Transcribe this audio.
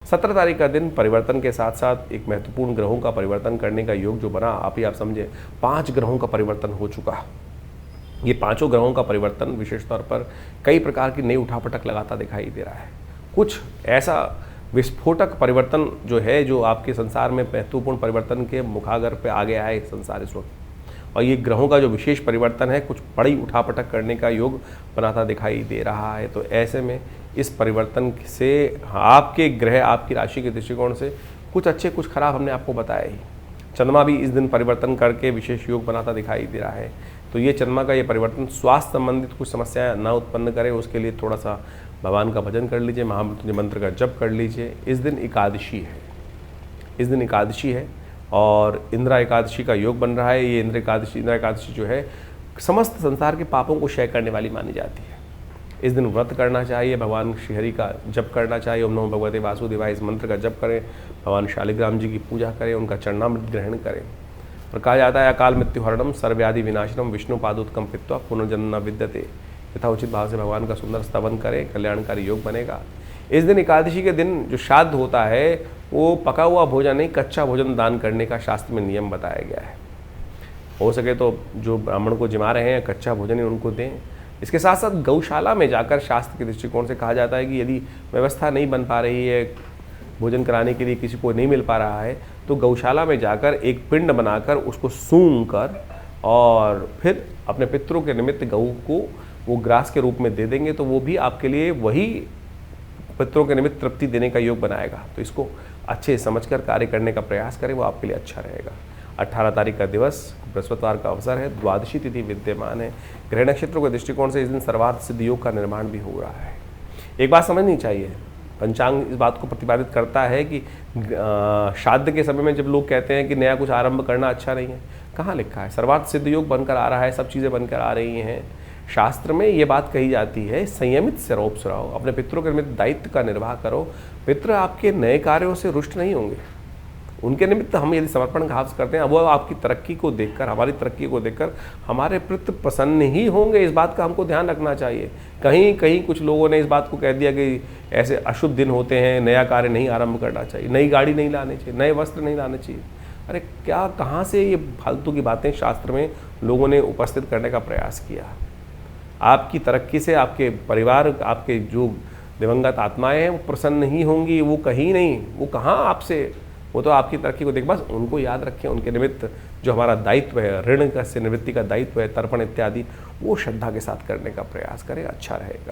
17 तारीख का दिन परिवर्तन के साथ साथ एक महत्वपूर्ण ग्रहों का परिवर्तन करने का योग जो बना, आप समझे 5 ग्रहों का परिवर्तन हो चुका। ये पांचों ग्रहों का परिवर्तन विशेष तौर पर कई प्रकार की नई उठापटक लगाता दिखाई दे रहा है। कुछ ऐसा विस्फोटक परिवर्तन जो है, जो आपके संसार में महत्वपूर्ण परिवर्तन के मुखागर पे आ गया है संसार इस वक्त, और ये ग्रहों का जो विशेष परिवर्तन है कुछ बड़ी उठापटक करने का योग बनाता दिखाई दे रहा है। तो ऐसे में इस परिवर्तन से आपके ग्रह, आपकी राशि के दृष्टिकोण से कुछ अच्छे कुछ खराब हमने आपको बताया ही। चंद्रमा भी इस दिन परिवर्तन करके विशेष योग बनाता दिखाई दे रहा है। तो ये चंद्रमा का ये परिवर्तन स्वास्थ्य संबंधित कुछ समस्याएं ना उत्पन्न करे, उसके लिए थोड़ा सा भगवान का भजन कर लीजिए, महामृत्युंजय मंत्र का जप कर लीजिए। इस दिन एकादशी है, इस दिन एकादशी है और इंद्रा एकादशी का योग बन रहा है। ये इंद्रा एकादशी जो है समस्त संसार के पापों को क्षय करने वाली मानी जाती है। इस दिन व्रत करना चाहिए, भगवान श्रीहरि का जप करना चाहिए, ओम नमो भगवते वासुदेवाय इस मंत्र का जप करें, भगवान शालिग्राम जी की पूजा करें, उनका चरणामृत ग्रहण करें। और कहा जाता है अकाल मृत्यु हरणम सर्वव्याधि विनाशनम विष्णु पादोत्कम पित्वा पुनर्जन्म न विद्यते। यथा उचित भाव से भगवान का सुंदर स्तवन करें, कल्याणकारी योग बनेगा। इस दिन एकादशी के दिन जो श्राद्ध होता है वो पका हुआ भोजन नहीं, कच्चा भोजन दान करने का शास्त्र में नियम बताया गया है। हो सके तो जो ब्राह्मण को जिमा रहे हैं कच्चा भोजन ही उनको दें। इसके साथ साथ गौशाला में जाकर शास्त्र के दृष्टिकोण से कहा जाता है कि यदि व्यवस्था नहीं बन पा रही है, भोजन कराने के लिए किसी को नहीं मिल पा रहा है, तो गौशाला में जाकर एक पिंड बनाकर उसको सूंघ कर और फिर अपने पितरों के निमित्त गऊ को वो ग्रास के रूप में दे देंगे, तो वो भी आपके लिए वही पितरों के निमित्त तृप्ति देने का योग बनाएगा। तो इसको अच्छे समझकर कार्य करने का प्रयास करें, वो आपके लिए अच्छा रहेगा। 18 तारीख का दिवस बृहस्पतिवार का अवसर है, द्वादशी तिथि विद्यमान है। ग्रह नक्षत्रों के दृष्टिकोण से इस दिन सर्वार्थ सिद्ध योग का निर्माण भी हो रहा है। एक बात समझनी चाहिए, पंचांग इस बात को प्रतिपादित करता है कि श्राद्ध के समय में जब लोग कहते हैं कि नया कुछ आरंभ करना अच्छा नहीं है, कहाँ लिखा है? सर्वार्थ सिद्ध योग बनकर आ रहा है, सब चीज़ें बनकर आ रही हैं। शास्त्र में ये बात कही जाती है, संयमित से रोप सुराओ, अपने पितरों के निमित्त दायित्व का निर्वाह करो। पितृ आपके नए कार्यों से रुष्ट नहीं होंगे, उनके निमित्त हम यदि समर्पण भाव करते हैं, वो आपकी तरक्की को देखकर, हमारी तरक्की को देखकर हमारे पितृ प्रसन्न ही होंगे। इस बात का हमको ध्यान रखना चाहिए। कहीं कहीं कुछ लोगों ने इस बात को कह दिया कि ऐसे अशुभ दिन होते हैं, नया कार्य नहीं आरंभ करना चाहिए, नई गाड़ी नहीं लानी चाहिए, नए वस्त्र नहीं लाने चाहिए। अरे क्या, कहाँ से ये फालतू की बातें शास्त्र में लोगों ने उपस्थित करने का प्रयास किया? आपकी तरक्की से आपके परिवार, आपके जो दिवंगत आत्माएं हैं वो प्रसन्न नहीं होंगी, वो कहीं नहीं, वो कहाँ आपसे, वो तो आपकी तरक्की को देख, बस उनको याद रखें। उनके निमित्त जो हमारा दायित्व है, ऋण का से निवृत्ति का दायित्व है, तर्पण इत्यादि, वो श्रद्धा के साथ करने का प्रयास करें, अच्छा रहेगा।